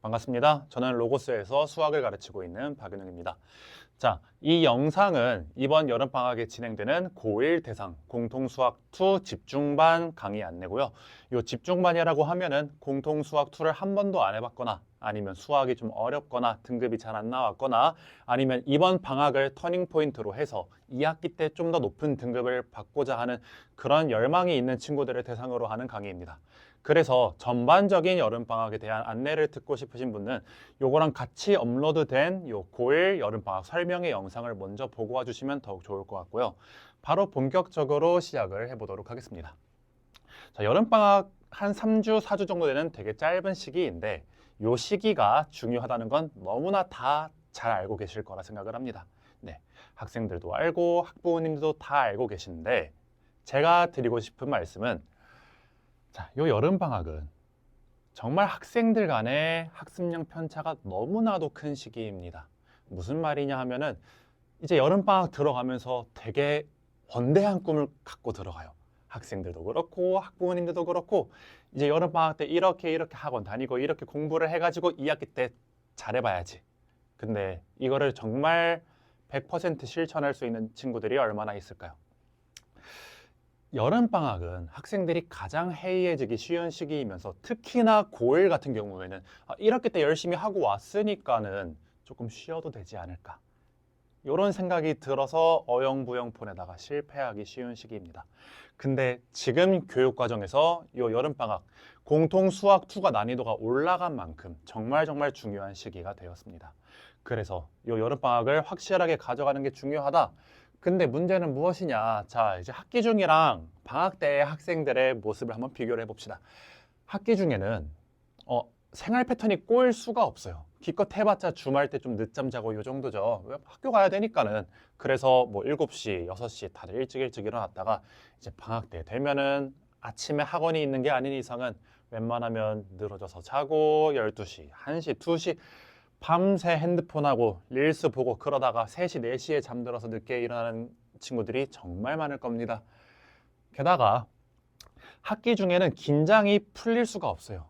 반갑습니다. 저는 로고스에서 수학을 가르치고 있는 박윤영입니다. 자, 이 영상은 이번 여름방학에 진행되는 고1 대상 공통수학2 집중반 강의 안내고요. 이 집중반이라고 하면은 공통수학2를 한 번도 안 해봤거나 아니면 수학이 좀 어렵거나 등급이 잘 안 나왔거나 아니면 이번 방학을 터닝포인트로 해서 2학기 때 좀 더 높은 등급을 받고자 하는 그런 열망이 있는 친구들을 대상으로 하는 강의입니다. 그래서 전반적인 여름방학에 대한 안내를 듣고 싶으신 분은 요거랑 같이 업로드된 요 고1 여름방학 설명의 영상을 먼저 보고 와주시면 더욱 좋을 것 같고요. 바로 본격적으로 시작을 해보도록 하겠습니다. 자, 여름방학 한 3주, 4주 정도 되는 되게 짧은 시기인데 요 시기가 중요하다는 건 너무나 다 잘 알고 계실 거라 생각을 합니다. 네, 학생들도 알고 학부모님들도 다 알고 계신데 제가 드리고 싶은 말씀은 자, 요 여름방학은 정말 학생들 간의 학습량 편차가 너무나도 큰 시기입니다. 무슨 말이냐 하면은 이제 여름방학 들어가면서 되게 원대한 꿈을 갖고 들어가요. 학생들도 그렇고 학부모님들도 그렇고 이제 여름방학 때 이렇게 학원 다니고 이렇게 공부를 해가지고 2학기 때 잘해봐야지. 근데 이거를 정말 100% 실천할 수 있는 친구들이 얼마나 있을까요? 여름방학은 학생들이 가장 해이해지기 쉬운 시기이면서 특히나 고1 같은 경우에는 1학기 때 열심히 하고 왔으니까는 조금 쉬어도 되지 않을까 이런 생각이 들어서 어영부영 보내다가 실패하기 쉬운 시기입니다. 근데 지금 교육과정에서 이 여름방학 공통수학2가 난이도가 올라간 만큼 정말 중요한 시기가 되었습니다. 그래서 이 여름방학을 확실하게 가져가는 게 중요하다. 근데 문제는 무엇이냐? 자, 이제 학기 중이랑 방학 때 학생들의 모습을 한번 비교를 해봅시다. 학기 중에는 생활 패턴이 꼬일 수가 없어요. 기껏 해봤자 주말 때 좀 늦잠 자고 요 정도죠. 왜 학교 가야 되니까는. 그래서 뭐 7시, 6시 다들 일찍 일어났다가 이제 방학 때 되면은 아침에 학원이 있는 게 아닌 이상은 웬만하면 늘어져서 자고 12시, 1시, 2시 밤새 핸드폰하고 릴스 보고 그러다가 3시, 4시에 잠들어서 늦게 일어나는 친구들이 정말 많을 겁니다. 게다가 학기 중에는 긴장이 풀릴 수가 없어요.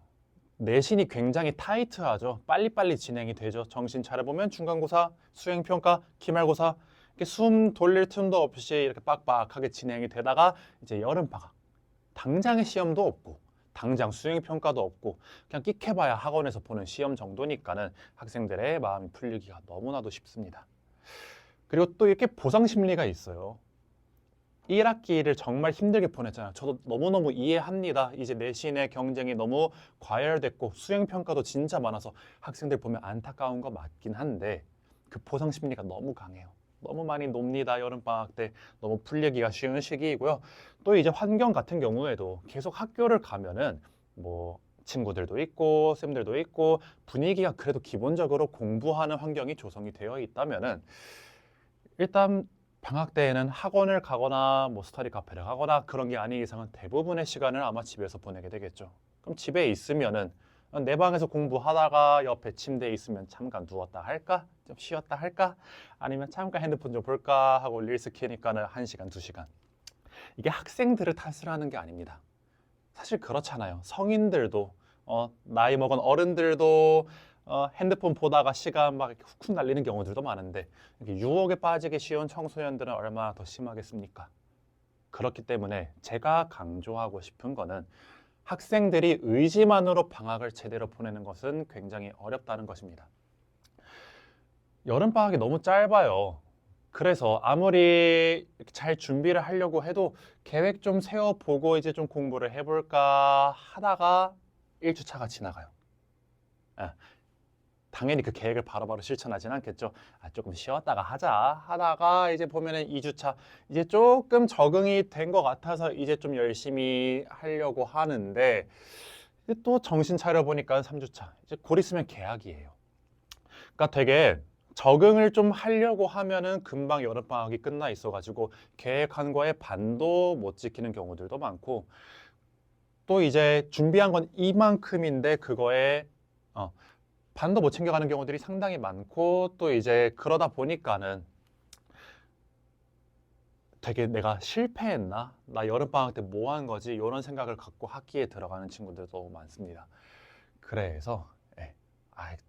내신이 굉장히 타이트하죠. 빨리빨리 진행이 되죠. 정신 차려보면 중간고사, 수행평가, 기말고사 이렇게 숨 돌릴 틈도 없이 이렇게 빡빡하게 진행이 되다가 이제 여름방학 당장의 시험도 없고 당장 수행평가도 없고 그냥 끽해봐야 학원에서 보는 시험 정도니까는 학생들의 마음이 풀리기가 너무나도 쉽습니다. 그리고 또 이렇게 보상 심리가 있어요. 1학기를 정말 힘들게 보냈잖아요. 저도 너무너무 이해합니다. 이제 내신의 경쟁이 너무 과열됐고 수행평가도 진짜 많아서 학생들 보면 안타까운 거 맞긴 한데 그 보상 심리가 너무 강해요. 너무 많이 놉니다. 여름방학 때 너무 풀리기가 쉬운 시기이고요. 또 이제 환경 같은 경우에도 계속 학교를 가면은 뭐 친구들도 있고 쌤들도 있고 분위기가 그래도 기본적으로 공부하는 환경이 조성이 되어 있다면은 일단 방학 때에는 학원을 가거나 뭐 스터디 카페를 가거나 그런 게 아닌 이상은 대부분의 시간을 아마 집에서 보내게 되겠죠. 그럼 집에 있으면은 내 방에서 공부하다가 옆에 침대에 있으면 잠깐 누웠다 할까? 좀 쉬었다 할까? 아니면 잠깐 핸드폰 좀 볼까 하고 릴스 키니까는 1시간, 2시간. 이게 학생들을 탓을 하는 게 아닙니다. 사실 그렇잖아요. 성인들도 나이 먹은 어른들도 핸드폰 보다가 시간 막 이렇게 훅훅 날리는 경우들도 많은데 이렇게 유혹에 빠지기 쉬운 청소년들은 얼마나 더 심하겠습니까? 그렇기 때문에 제가 강조하고 싶은 거는 학생들이 의지만으로 방학을 제대로 보내는 것은 굉장히 어렵다는 것입니다. 여름방학이 너무 짧아요. 그래서 아무리 잘 준비를 하려고 해도 계획 좀 세워보고 이제 좀 공부를 해볼까 하다가 1주차가 지나가요. 예, 당연히 그 계획을 바로바로 실천하진 않겠죠. 조금 쉬었다가 하자 하다가 이제 보면은 2주차 이제 조금 적응이 된 것 같아서 이제 좀 열심히 하려고 하는데 이제 또 정신 차려 보니까 3주차 이제 곧 있으면 개학이에요. 그러니까 되게 적응을 좀 하려고 하면은 금방 여름방학이 끝나 있어가지고 계획한 거에 반도 못 지키는 경우들도 많고 또 이제 준비한 건 이만큼인데 그거에 반도 못 챙겨가는 경우들이 상당히 많고 또 이제 그러다 보니까는 되게 내가 실패했나? 나 여름방학 때 뭐 한 거지? 이런 생각을 갖고 학기에 들어가는 친구들도 많습니다. 그래서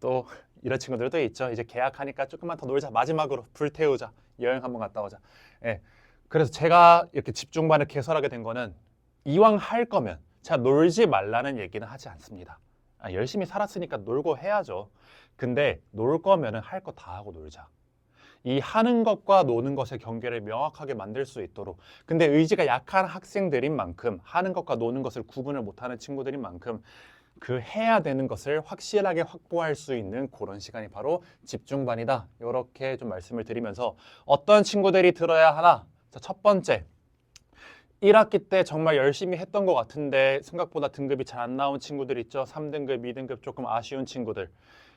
또 이런 친구들도 있죠. 이제 계약하니까 조금만 더 놀자. 마지막으로 불태우자. 여행 한번 갔다 오자. 예. 그래서 제가 이렇게 집중반을 개설하게 된 거는 이왕 할 거면 제가 놀지 말라는 얘기는 하지 않습니다. 열심히 살았으니까 놀고 해야죠. 근데 놀 거면은 할 거 다 하고 놀자. 이 하는 것과 노는 것의 경계를 명확하게 만들 수 있도록. 근데 의지가 약한 학생들인 만큼, 하는 것과 노는 것을 구분을 못하는 친구들인 만큼 그 해야 되는 것을 확실하게 확보할 수 있는 그런 시간이 바로 집중반이다. 이렇게 좀 말씀을 드리면서 어떤 친구들이 들어야 하나? 자, 첫 번째, 1학기 때 정말 열심히 했던 것 같은데 생각보다 등급이 잘 안 나온 친구들 있죠. 3등급, 2등급 조금 아쉬운 친구들.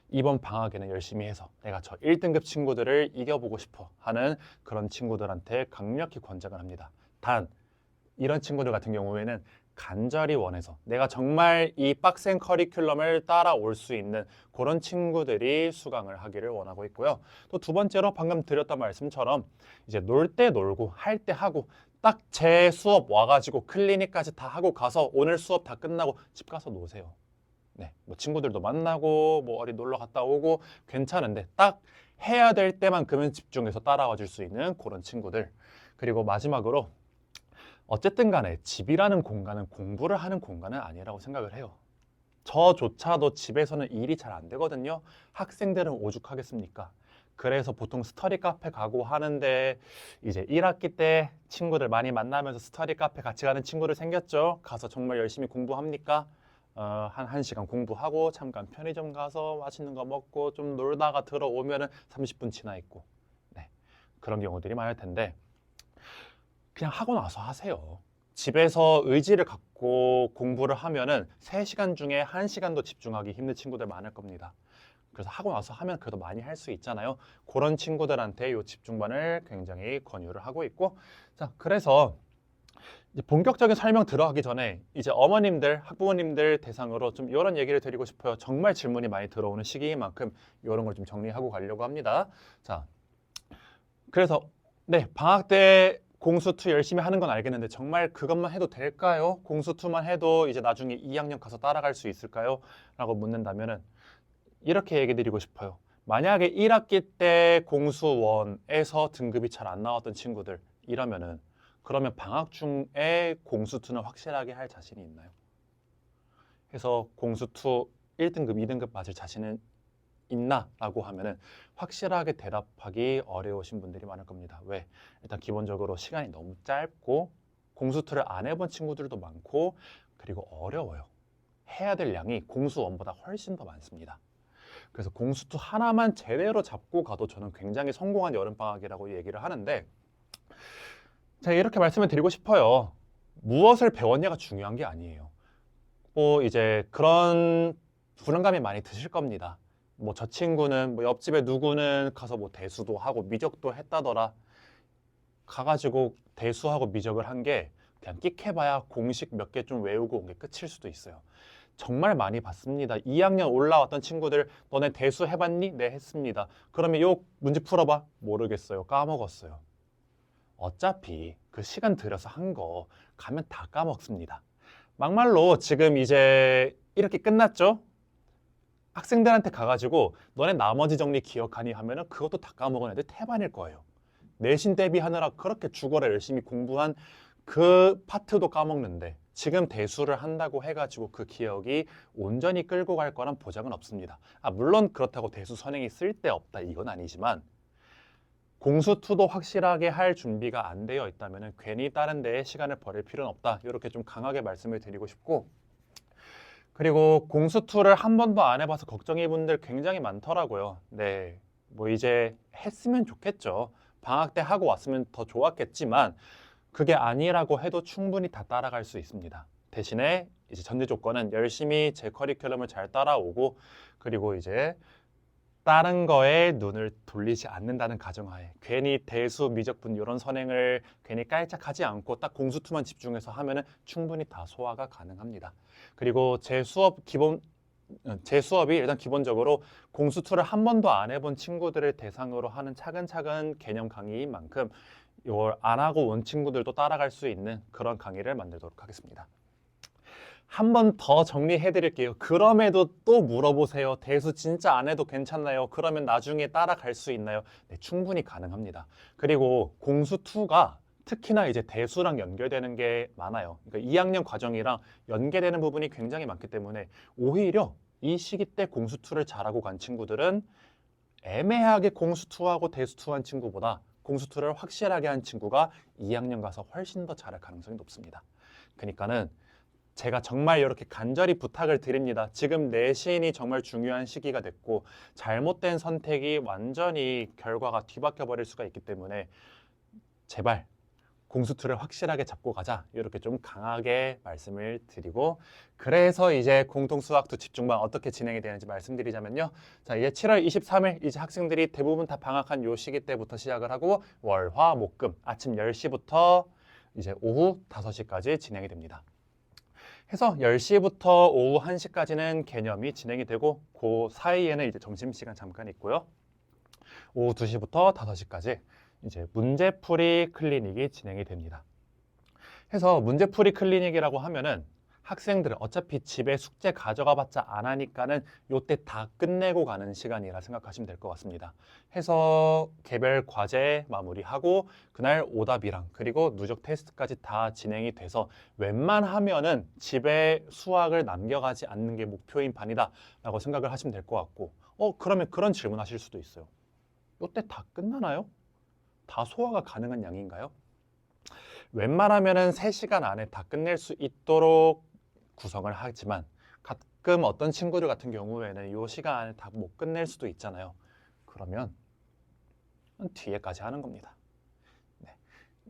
이번 방학에는 열심히 해서 내가 저 1등급 친구들을 이겨보고 싶어 하는 그런 친구들한테 강력히 권장을 합니다. 단, 이런 친구들 같은 경우에는 간절히 원해서 내가 정말 이 빡센 커리큘럼을 따라올 수 있는 그런 친구들이 수강을 하기를 원하고 있고요. 또 두 번째로 방금 드렸던 말씀처럼 이제 놀 때 놀고 할 때 하고 딱 제 수업 와가지고 클리닉까지 다 하고 가서 오늘 수업 다 끝나고 집 가서 노세요. 네, 뭐 친구들도 만나고 뭐 어디 놀러 갔다 오고 괜찮은데 딱 해야 될 때만큼은 집중해서 따라와 줄 수 있는 그런 친구들. 그리고 마지막으로 어쨌든 간에 집이라는 공간은 공부를 하는 공간은 아니라고 생각을 해요. 저조차도 집에서는 일이 잘 안 되거든요. 학생들은 오죽하겠습니까? 그래서 보통 스터디 카페 가고 하는데 이제 1학기 때 친구들 많이 만나면서 스터디 카페 같이 가는 친구들 생겼죠. 가서 정말 열심히 공부합니까? 한 1시간 공부하고 잠깐 편의점 가서 맛있는 거 먹고 좀 놀다가 들어오면은 30분 지나 있고. 네, 그런 경우들이 많을 텐데 그냥 하고 나서 하세요. 집에서 의지를 갖고 공부를 하면은 3시간 중에 1시간도 집중하기 힘든 친구들 많을 겁니다. 그래서 하고 나서 하면 그래도 많이 할 수 있잖아요. 그런 친구들한테 이 집중반을 굉장히 권유를 하고 있고, 자, 그래서 이제 본격적인 설명 들어가기 전에 이제 어머님들, 학부모님들 대상으로 좀 이런 얘기를 드리고 싶어요. 정말 질문이 많이 들어오는 시기인 만큼 이런 걸 좀 정리하고 가려고 합니다. 자, 그래서 네, 방학 때 공수2 열심히 하는 건 알겠는데 정말 그것만 해도 될까요? 공수2만 해도 이제 나중에 2학년 가서 따라갈 수 있을까요? 라고 묻는다면은 이렇게 얘기 드리고 싶어요. 만약에 1학기 때 공수1에서 등급이 잘 안 나왔던 친구들 이러면은 그러면 방학 중에 공수2는 확실하게 할 자신이 있나요? 해서 공수2 1등급, 2등급 맞을 자신은 있나? 라고 하면은 확실하게 대답하기 어려우신 분들이 많을 겁니다. 왜? 일단 기본적으로 시간이 너무 짧고 공수2를 안 해본 친구들도 많고 그리고 어려워요. 해야 될 양이 공수1보다 훨씬 더 많습니다. 그래서 공수2 하나만 제대로 잡고 가도 저는 굉장히 성공한 여름방학이라고 얘기를 하는데 제가 이렇게 말씀을 드리고 싶어요. 무엇을 배웠냐가 중요한 게 아니에요. 뭐 이제 그런 불안감이 많이 드실 겁니다. 뭐 저 친구는 뭐 옆집에 누구는 가서 뭐 대수도 하고 미적도 했다더라. 가가지고 대수하고 미적을 한 게 그냥 끽해봐야 공식 몇 개 좀 외우고 온 게 끝일 수도 있어요. 정말 많이 봤습니다. 2학년 올라왔던 친구들 너네 대수 해봤니? 네, 했습니다. 그러면 요 문제 풀어봐? 모르겠어요. 까먹었어요. 어차피 그 시간 들여서 한 거 가면 다 까먹습니다. 막말로 지금 이제 이렇게 끝났죠? 학생들한테 가가지고 너네 나머지 정리 기억하니 하면은 그것도 다 까먹은 애들 태반일 거예요. 내신 대비하느라 그렇게 죽어라 열심히 공부한 그 파트도 까먹는데 지금 대수를 한다고 해가지고 그 기억이 온전히 끌고 갈 거란 보장은 없습니다. 물론 그렇다고 대수 선행이 쓸데없다 이건 아니지만 공수2도 확실하게 할 준비가 안 되어 있다면 괜히 다른 데에 시간을 버릴 필요는 없다. 이렇게 좀 강하게 말씀을 드리고 싶고 그리고 공수2를 한 번도 안 해봐서 걱정이 분들 굉장히 많더라고요. 네, 뭐 이제 했으면 좋겠죠. 방학 때 하고 왔으면 더 좋았겠지만 그게 아니라고 해도 충분히 다 따라갈 수 있습니다. 대신에 이제 전제 조건은 열심히 제 커리큘럼을 잘 따라오고 그리고 이제 다른 거에 눈을 돌리지 않는다는 가정하에 괜히 대수, 미적분 이런 선행을 괜히 깔짝하지 않고 딱 공수2만 집중해서 하면은 충분히 다 소화가 가능합니다. 그리고 제 수업이 일단 기본적으로 공수2를 한 번도 안 해본 친구들을 대상으로 하는 차근차근 개념 강의인 만큼 이걸 안 하고 온 친구들도 따라갈 수 있는 그런 강의를 만들도록 하겠습니다. 한 번 더 정리해 드릴게요. 그럼에도 또 물어보세요. 대수 진짜 안 해도 괜찮나요? 그러면 나중에 따라갈 수 있나요? 네, 충분히 가능합니다. 그리고 공수2가 특히나 이제 대수랑 연결되는 게 많아요. 그러니까 2학년 과정이랑 연계되는 부분이 굉장히 많기 때문에 오히려 이 시기 때 공수2를 잘하고 간 친구들은 애매하게 공수2하고 대수2 한 친구보다 공수2를 확실하게 한 친구가 2학년 가서 훨씬 더 잘할 가능성이 높습니다. 그러니까는 제가 정말 이렇게 간절히 부탁을 드립니다. 지금 내신이 정말 중요한 시기가 됐고 잘못된 선택이 완전히 결과가 뒤바뀌어 버릴 수가 있기 때문에 제발 공수2를 확실하게 잡고 가자 이렇게 좀 강하게 말씀을 드리고 그래서 이제 공통수학2 집중반 어떻게 진행이 되는지 말씀드리자면요. 자, 이제 7월 23일 이제 학생들이 대부분 다 방학한 요 시기 때부터 시작을 하고 월, 화, 목, 금 아침 10시부터 이제 오후 5시까지 진행이 됩니다. 해서 10시부터 오후 1시까지는 개념이 진행이 되고 그 사이에는 이제 점심시간 잠깐 있고요. 오후 2시부터 5시까지 이제 문제풀이 클리닉이 진행이 됩니다. 해서 문제풀이 클리닉이라고 하면은 학생들은 어차피 집에 숙제 가져가 봤자 안 하니까는 요때 다 끝내고 가는 시간이라 생각하시면 될 것 같습니다. 해서 개별 과제 마무리하고 그날 오답이랑 그리고 누적 테스트까지 다 진행이 돼서 웬만하면은 집에 수학을 남겨가지 않는 게 목표인 반이다 라고 생각을 하시면 될 것 같고 그러면 그런 질문 하실 수도 있어요. 요때 다 끝나나요? 다 소화가 가능한 양인가요? 웬만하면은 3시간 안에 다 끝낼 수 있도록 구성을 하지만 가끔 어떤 친구들 같은 경우에는 이 시간 안에 다 못 끝낼 수도 있잖아요. 그러면 뒤에까지 하는 겁니다. 네.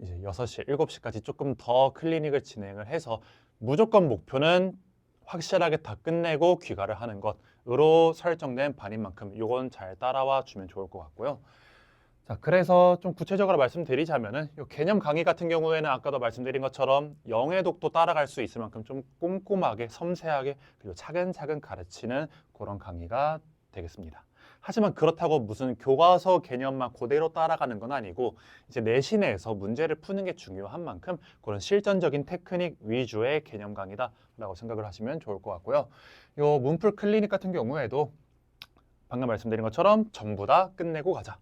이제 6시, 7시까지 조금 더 클리닉을 진행을 해서 무조건 목표는 확실하게 다 끝내고 귀가를 하는 것으로 설정된 반인 만큼 이건 잘 따라와 주면 좋을 것 같고요. 자, 그래서 좀 구체적으로 말씀드리자면은 이 개념 강의 같은 경우에는 아까도 말씀드린 것처럼 영의 독도 따라갈 수 있을 만큼 좀 꼼꼼하게 섬세하게 그리고 차근차근 가르치는 그런 강의가 되겠습니다. 하지만 그렇다고 무슨 교과서 개념만 그대로 따라가는 건 아니고 이제 내신에서 문제를 푸는 게 중요한 만큼 그런 실전적인 테크닉 위주의 개념 강의다라고 생각을 하시면 좋을 것 같고요. 요 문풀 클리닉 같은 경우에도 방금 말씀드린 것처럼 전부 다 끝내고 가자.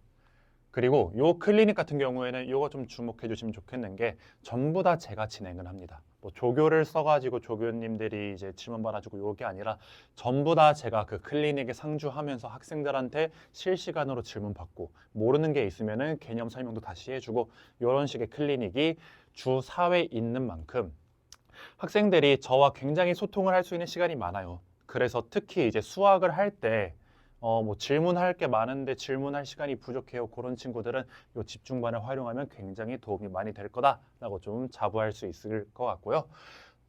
그리고 요 클리닉 같은 경우에는 요거 좀 주목해 주시면 좋겠는 게 전부 다 제가 진행을 합니다. 뭐 조교를 써가지고 조교님들이 이제 질문 받아주고 요게 아니라 전부 다 제가 그 클리닉에 상주하면서 학생들한테 실시간으로 질문 받고 모르는 게 있으면은 개념 설명도 다시 해주고 요런 식의 클리닉이 주 4회 있는 만큼 학생들이 저와 굉장히 소통을 할 수 있는 시간이 많아요. 그래서 특히 이제 수학을 할때 뭐 질문할 게 많은데 질문할 시간이 부족해요. 그런 친구들은 이 집중반을 활용하면 굉장히 도움이 많이 될 거다라고 좀 자부할 수 있을 것 같고요.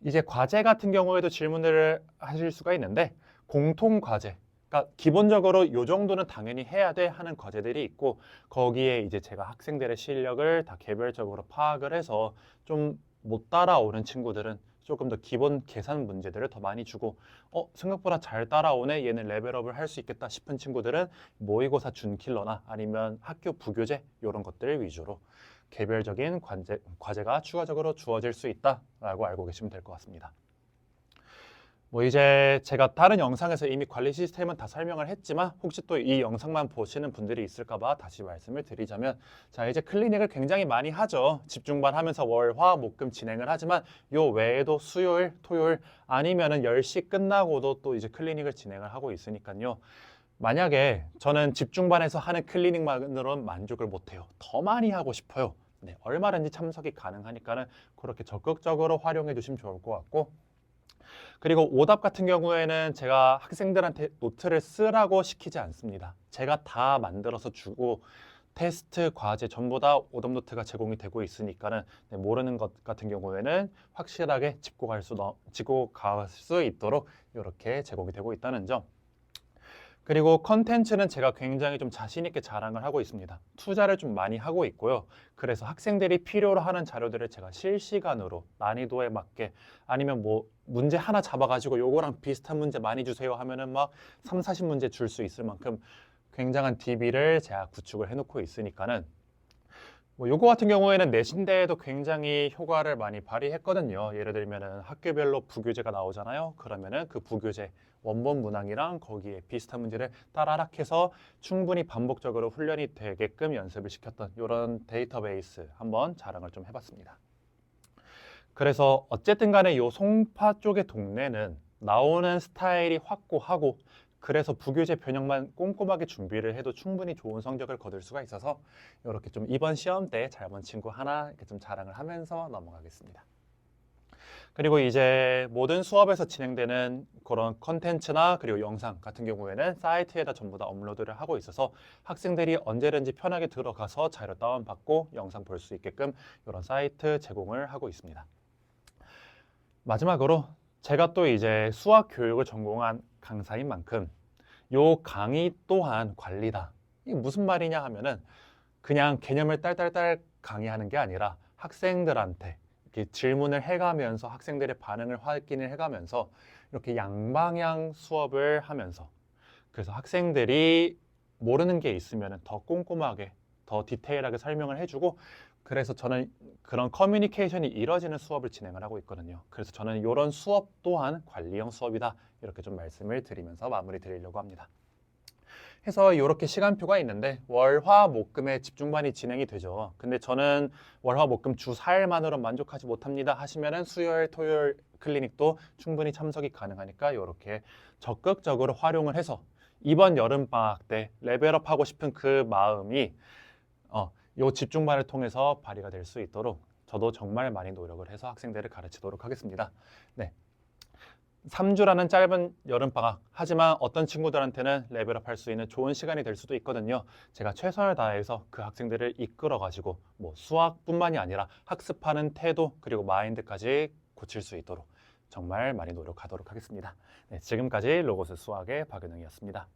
이제 과제 같은 경우에도 질문을 하실 수가 있는데 공통 과제, 그러니까 기본적으로 이 정도는 당연히 해야 돼 하는 과제들이 있고 거기에 이제 제가 학생들의 실력을 다 개별적으로 파악을 해서 좀 못 따라오는 친구들은 조금 더 기본 계산 문제들을 더 많이 주고 생각보다 잘 따라오네 얘는 레벨업을 할 수 있겠다 싶은 친구들은 모의고사 준킬러나 아니면 학교 부교재 이런 것들 위주로 개별적인 과제가 추가적으로 주어질 수 있다라고 알고 계시면 될 것 같습니다. 뭐 이제 제가 다른 영상에서 이미 관리 시스템은 다 설명을 했지만 혹시 또 이 영상만 보시는 분들이 있을까 봐 다시 말씀을 드리자면 자 이제 클리닉을 굉장히 많이 하죠. 집중반 하면서 월, 화, 목, 금 진행을 하지만 요 외에도 수요일, 토요일 아니면은 10시 끝나고도 또 이제 클리닉을 진행을 하고 있으니까요. 만약에 저는 집중반에서 하는 클리닉만으로는 만족을 못해요. 더 많이 하고 싶어요. 네, 얼마든지 참석이 가능하니까는 그렇게 적극적으로 활용해 주시면 좋을 것 같고 그리고 오답 같은 경우에는 제가 학생들한테 노트를 쓰라고 시키지 않습니다. 제가 다 만들어서 주고 테스트, 과제 전부 다 오답 노트가 제공이 되고 있으니까는 모르는 것 같은 경우에는 확실하게 짚고 갈 수 있도록 이렇게 제공이 되고 있다는 점. 그리고 컨텐츠는 제가 굉장히 좀 자신 있게 자랑을 하고 있습니다. 투자를 좀 많이 하고 있고요. 그래서 학생들이 필요로 하는 자료들을 제가 실시간으로 난이도에 맞게 아니면 뭐 문제 하나 잡아가지고 요거랑 비슷한 문제 많이 주세요 하면은 막 3, 40문제 줄 수 있을 만큼 굉장한 DB를 제가 구축을 해놓고 있으니까는 뭐 요거 같은 경우에는 내신대에도 굉장히 효과를 많이 발휘했거든요. 예를 들면은 학교별로 부교재가 나오잖아요. 그러면은 그 부교재 원본 문항이랑 거기에 비슷한 문제를 따라락해서 충분히 반복적으로 훈련이 되게끔 연습을 시켰던 이런 데이터베이스 한번 자랑을 좀 해봤습니다. 그래서 어쨌든 간에 요 송파 쪽의 동네는 나오는 스타일이 확고하고 그래서 부교재 변형만 꼼꼼하게 준비를 해도 충분히 좋은 성적을 거둘 수가 있어서 이렇게 좀 이번 시험 때 잘 본 친구 하나 이렇게 좀 자랑을 하면서 넘어가겠습니다. 그리고 이제 모든 수업에서 진행되는 그런 컨텐츠나 그리고 영상 같은 경우에는 사이트에다 전부 다 업로드를 하고 있어서 학생들이 언제든지 편하게 들어가서 자료 다운받고 영상 볼 수 있게끔 이런 사이트 제공을 하고 있습니다. 마지막으로 제가 또 이제 수학 교육을 전공한 강사인 만큼 요 강의 또한 관리다. 이게 무슨 말이냐 하면은 그냥 개념을 딸딸딸 강의하는 게 아니라 학생들한테 이렇게 질문을 해가면서 학생들의 반응을 확인을 해가면서 이렇게 양방향 수업을 하면서 그래서 학생들이 모르는 게 있으면 더 꼼꼼하게 더 디테일하게 설명을 해주고 그래서 저는 그런 커뮤니케이션이 이루어지는 수업을 진행을 하고 있거든요. 그래서 저는 이런 수업 또한 관리형 수업이다 이렇게 좀 말씀을 드리면서 마무리 드리려고 합니다. 해서 이렇게 시간표가 있는데 월, 화, 목, 금에 집중반이 진행이 되죠. 근데 저는 월, 화, 목, 금 주 4일만으로 만족하지 못합니다 하시면은 수요일, 토요일 클리닉도 충분히 참석이 가능하니까 이렇게 적극적으로 활용을 해서 이번 여름방학 때 레벨업 하고 싶은 그 마음이 요 집중반을 통해서 발휘가 될 수 있도록 저도 정말 많이 노력을 해서 학생들을 가르치도록 하겠습니다. 네. 3주라는 짧은 여름방학 하지만 어떤 친구들한테는 레벨업 할 수 있는 좋은 시간이 될 수도 있거든요. 제가 최선을 다해서 그 학생들을 이끌어 가지고 뭐 수학뿐만이 아니라 학습하는 태도 그리고 마인드까지 고칠 수 있도록 정말 많이 노력하도록 하겠습니다. 네, 지금까지 로고스 수학의 박은영이었습니다.